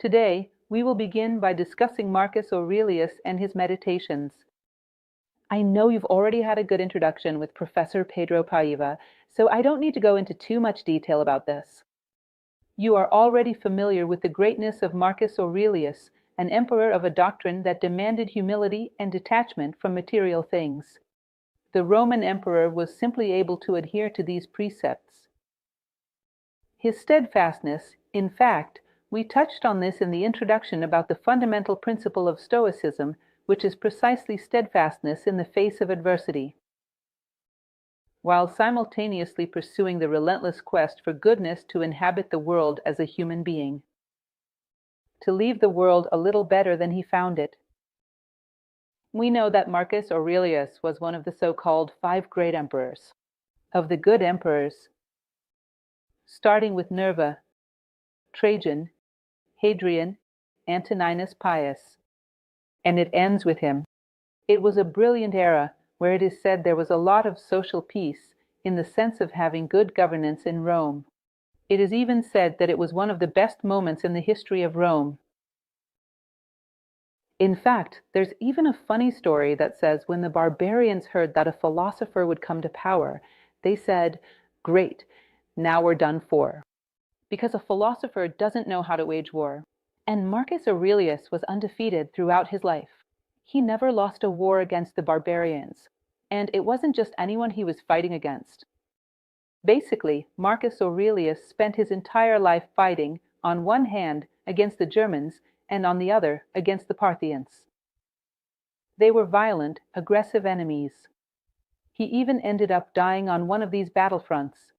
Today, we will begin by discussing Marcus Aurelius and his meditations. I know you've already had a good introduction with Professor Pedro Paiva, so I don't need to go into too much detail about this. You are already familiar with the greatness of Marcus Aurelius, an emperor of a doctrine that demanded humility and detachment from material things. The Roman emperor was simply able to adhere to these precepts. His steadfastness, in fact, we touched on this in the introduction about the fundamental principle of Stoicism, which is precisely steadfastness in the face of adversity. While simultaneously pursuing the relentless quest for goodness to inhabit the world as a human being. To leave the world a little better than he found it. We know that Marcus Aurelius was one of the so-called 5 great emperors. Of the good emperors, starting with Nerva, Trajan, Hadrian, Antoninus Pius, and it ends with him. It was a brilliant era where it is said there was a lot of social peace in the sense of having good governance in Rome. It is even said that it was one of the best moments in the history of Rome. In fact, there's even a funny story that says when the barbarians heard that a philosopher would come to power, they said, "Great, now we're done for." Because a philosopher doesn't know how to wage war. And Marcus Aurelius was undefeated throughout his life. He never lost a war against the barbarians, and it wasn't just anyone he was fighting against. Basically, Marcus Aurelius spent his entire life fighting, on one hand, against the Germans, and on the other, against the Parthians. They were violent, aggressive enemies. He even ended up dying on one of these battlefronts.